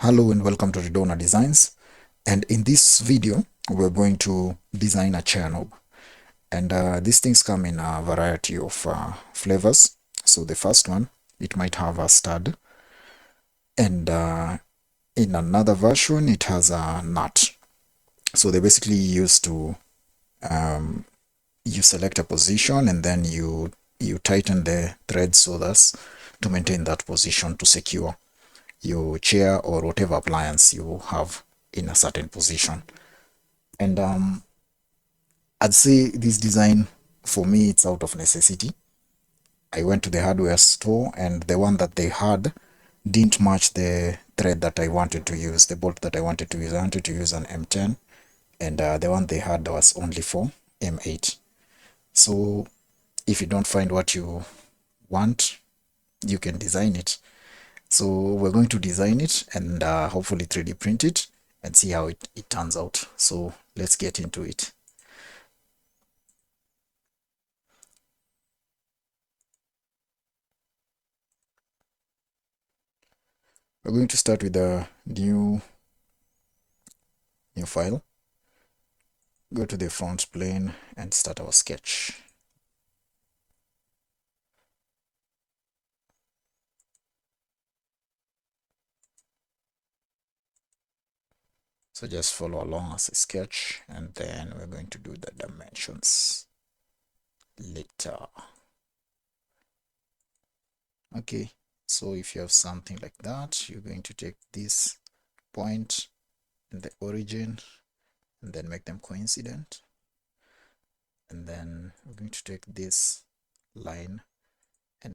Hello and welcome to Redona Designs, and in this video we're going to design a chair knob, and these things come in a variety of flavors. So the first one, it might have a stud, and in another version it has a nut. So they basically used to you select a position and then you tighten the threads so that's to maintain that position to secure your chair or whatever appliance you have in a certain position. And I'd say this design, for me, it's out of necessity. I went to the hardware store and the one that they had didn't match the thread that I wanted to use, the bolt that I wanted to use. I wanted to use an M10, and the one they had was only for M8. So if you don't find what you want, you can design it. So we're going to design it and hopefully 3D print it and see how it turns out. So let's get into it. We're going to start with a new file. Go to the front plane and start our sketch. So just follow along as a sketch, and then we're going to do the dimensions later. Okay, so if you have something like that, you're going to take this point and the origin and then make them coincident. And then we're going to take this line and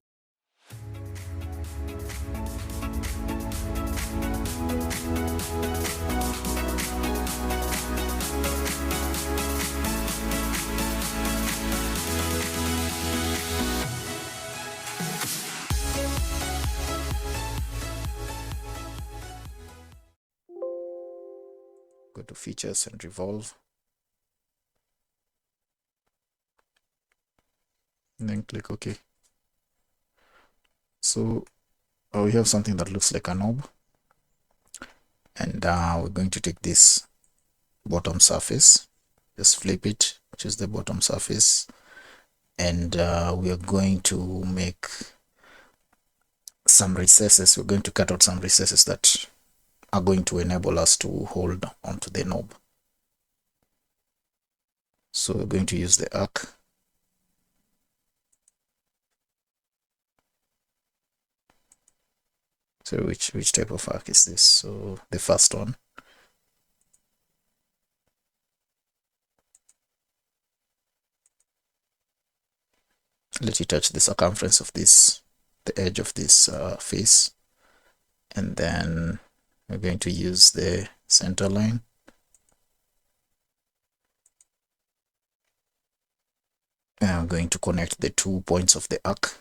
go to features and revolve, and then click OK. So we have something that looks like a knob, and we're going to take this bottom surface, just flip it, choose the bottom surface, and we are going to make some recesses. We're going to cut out some recesses that are going to enable us to hold onto the knob. So we're going to use the arc. So which type of arc is this? So the first one. Let it touch the circumference of this, the edge of this face, and then we're going to use the center line. And I'm going to connect the 2 points of the arc.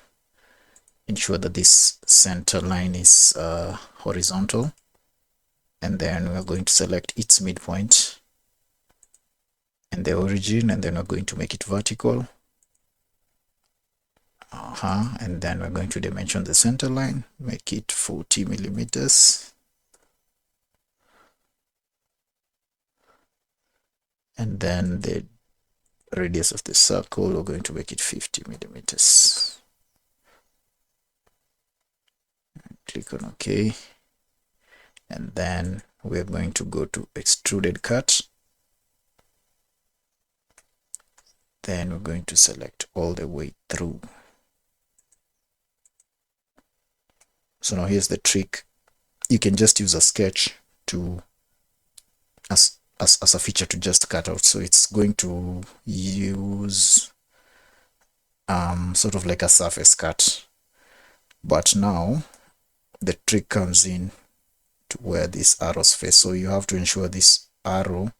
Ensure that this center line is horizontal, and then we're going to select its midpoint and the origin, and then we're going to make it vertical. And then we're going to dimension the center line, make it 40 millimeters, and then the radius of the circle, we're going to make it 50 millimeters. Click on OK, and then we're going to go to extruded cut. Then we're going to select all the way through. So now here's the trick. You can just use a sketch to as a feature to just cut out. So it's going to use sort of like a surface cut. But now the trick comes in to where these arrows face. So you have to ensure this arrow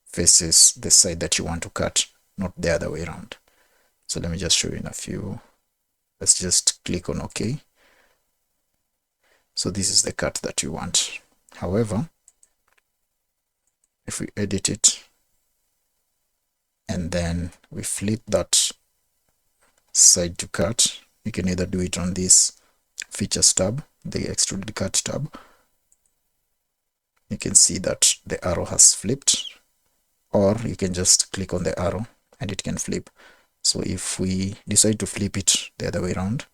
faces the side that you want to cut, not the other way around. So let me just show you in a few. Let's just click on OK. So this is the cut that you want. However, if we edit it and then we flip that side to cut, you can either do it on this features tab, the extruded cut tab, can see that the arrow has flipped, or you can just click on the arrow and it can flip. So if we decide to flip it the other way around,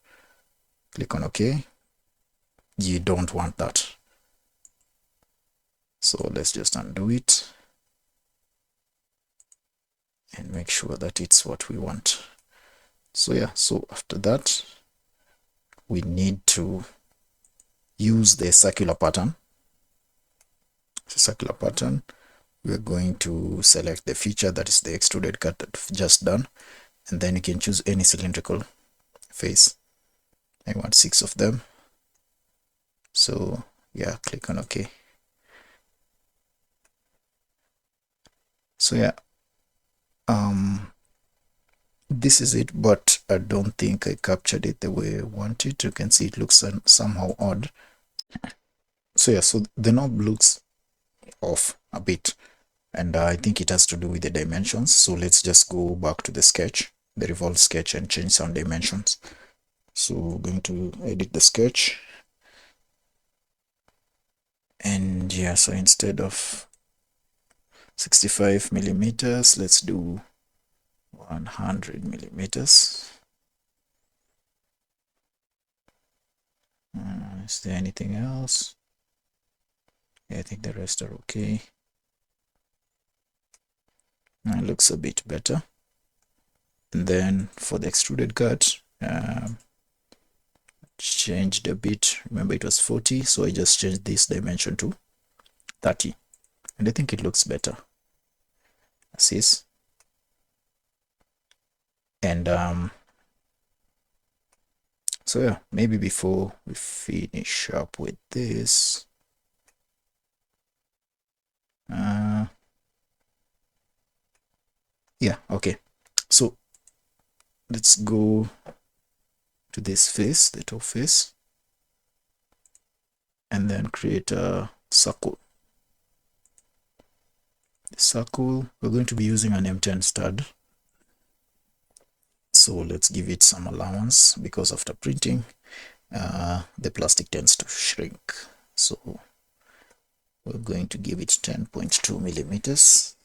click on OK. You don't want that. So let's just undo it and make sure that it's what we want. So yeah, so after that, we need to use the circular pattern. The circular pattern, we're going to select the feature, that is the extruded cut that we've just done, and then you can choose any cylindrical face. I want 6 of them. So yeah, click on OK. So yeah, this is it, but I don't think I captured it the way I want it. You can see it looks somehow odd. So yeah, so the knob looks off a bit, and I think it has to do with the dimensions. So let's just go back to the sketch, the revolve sketch, and change some dimensions. So we're going to edit the sketch, and yeah, so instead of 65 millimeters, let's do 100 millimeters. Is there anything else? Yeah, I think the rest are okay. It looks a bit better. And then for the extruded cut, changed a bit. Remember it was 40, so I just changed this dimension to 30, and I think it looks better as is. And so yeah, maybe before we finish up with this, yeah, okay, so let's go to this face, the top face, and then create a circle. The circle, we're going to be using an M10 stud, so let's give it some allowance, because after printing the plastic tends to shrink. So we're going to give it 10.2 millimeters,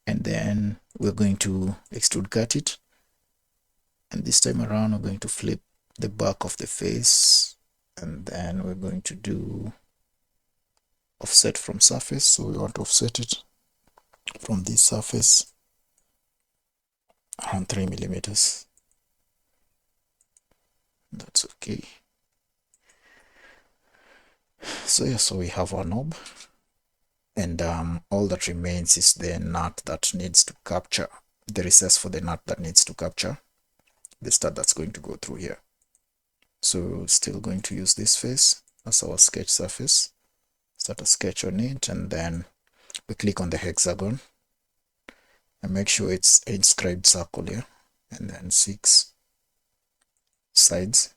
and then we're going to extrude cut it, and this time around we're going to flip the back of the face, and then we're going to do offset from surface. So we want to offset it from this surface around 3 millimeters. That's okay. So yeah, so we have our knob, and all that remains is the nut that needs to capture, the recess for the nut that needs to capture the stud that's going to go through here. So still going to use this face as our sketch surface, start a sketch on it, and then we click on the hexagon and make sure it's an inscribed circle here, and then 6 sides.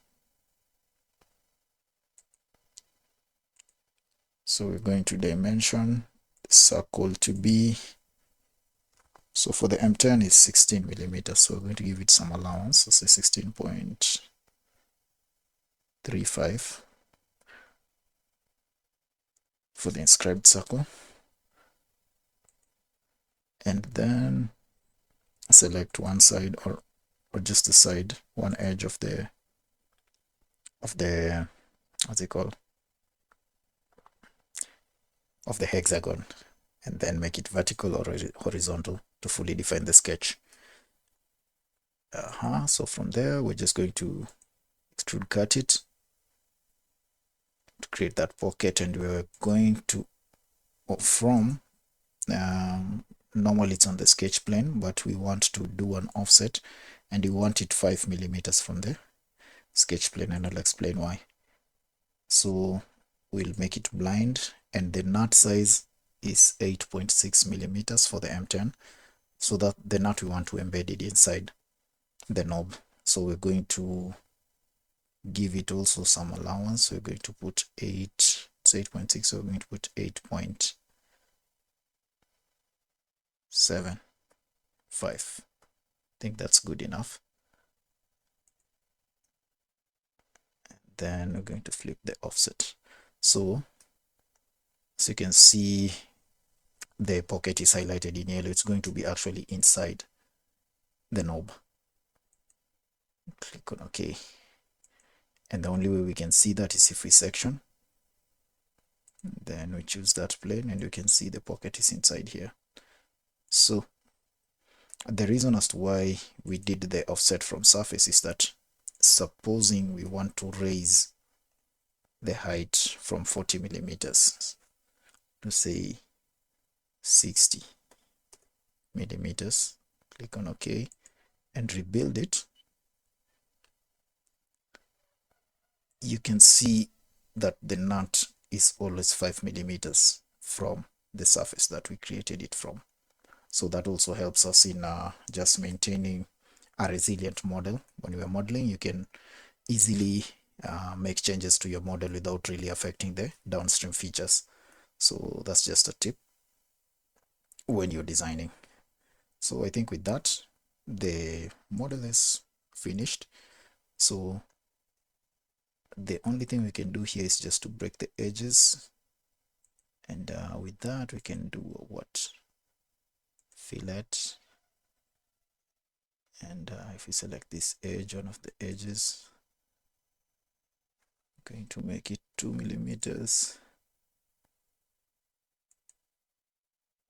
So we're going to dimension the circle to be, so for the M10 is 16 millimeters, so we're going to give it some allowance, so say 16.35 for the inscribed circle, and then select one side, or just the side, one edge of the what's it called, of the hexagon, and then make it vertical or horizontal to fully define the sketch. So from there we're just going to extrude cut it to create that pocket, and we're going to, from normally it's on the sketch plane, but we want to do an offset, and you want it 5 millimeters from the sketch plane, and I'll explain why. So we'll make it blind, and the nut size is 8.6 millimeters for the M10, so that the nut we want to embed it inside the knob. So we're going to give it also some allowance. We're going to put 8, it's 8.6, so we're going to put 8.75. I think that's good enough. Then we're going to flip the offset. So So you can see the pocket is highlighted in yellow. It's going to be actually inside the knob. Click on OK. And the only way we can see that is if we section. Then we choose that plane and you can see the pocket is inside here. So the reason as to why we did the offset from surface is that supposing we want to raise the height from 40 millimeters to say 60 millimeters, click on OK and rebuild it, you can see that the nut is always 5 millimeters from the surface that we created it from. So that also helps us in just maintaining a resilient model. When we are modeling, you can easily make changes to your model without really affecting the downstream features. So that's just a tip when you're designing. So I think with that, the model is finished. So the only thing we can do here is just to break the edges. And with that, we can do what? Fillet. And if we select this edge, one of the edges, I'm going to make it 2 millimeters.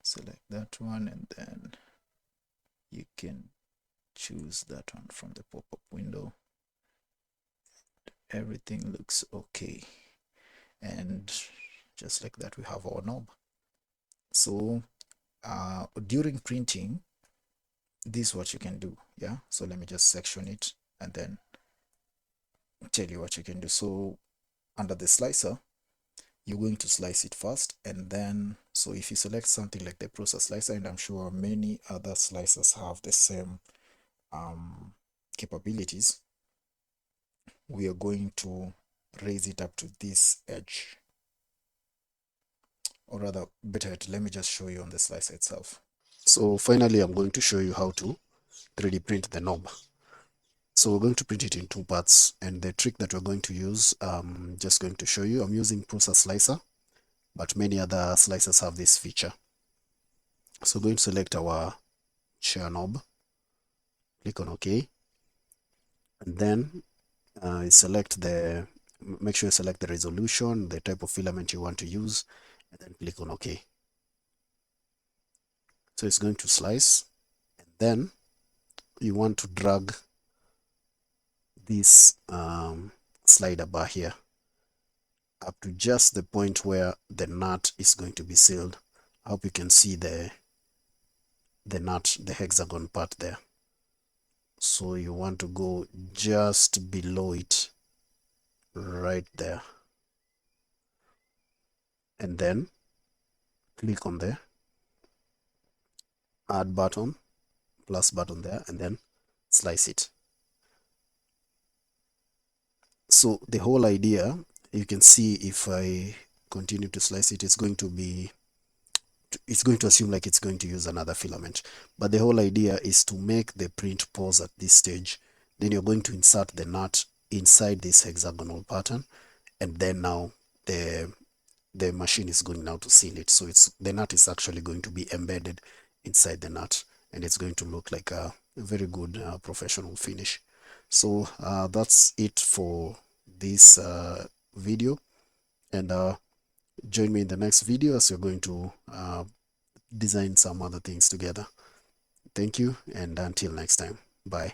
Select that one, and then you can choose that one from the pop-up window. Everything looks okay. And just like that, we have our knob. So during printing, this is what you can do. Yeah, so let me just section it and then tell you what you can do. So under the slicer, you're going to slice it first, and then so if you select something like the prusa slicer, and I'm sure many other slicers have the same capabilities, we are going to raise it up to this edge, or rather better yet, let me just show you on the slicer itself. So finally, I'm going to show you how to 3D print the knob. So we're going to print it in two parts, and the trick that we're going to use, just going to show you. I'm using prusa slicer, but many other slicers have this feature. So we're going to select our chair knob, click on OK, and then make sure you select the resolution, the type of filament you want to use, and then click on OK. So it's going to slice, and then you want to drag this slider bar here up to just the point where the nut is going to be sealed. I hope you can see the nut, the hexagon part there. So you want to go just below it, right there, and then click on the add button, plus button there, and then slice it. So the whole idea, you can see if I continue to slice it, it's going to assume like it's going to use another filament. But the whole idea is to make the print pause at this stage. Then you're going to insert the nut inside this hexagonal pattern, and then now the machine is going now to seal it. So the nut is actually going to be embedded inside the nut, and it's going to look like a very good professional finish. So that's it for this video, and join me in the next video as we're going to design some other things together. Thank you, and until next time, bye.